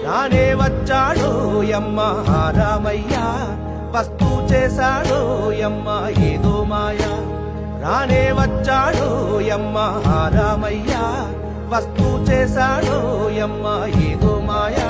రానే వచ్చాడో యమ్మ రామయ్య వస్తు చేశాడో యమ్మ ఏదో మాయా రానే వచ్చాడో యమ్మ రామయ్య వస్తు చేశాడో యమ్మ ఏదో మాయా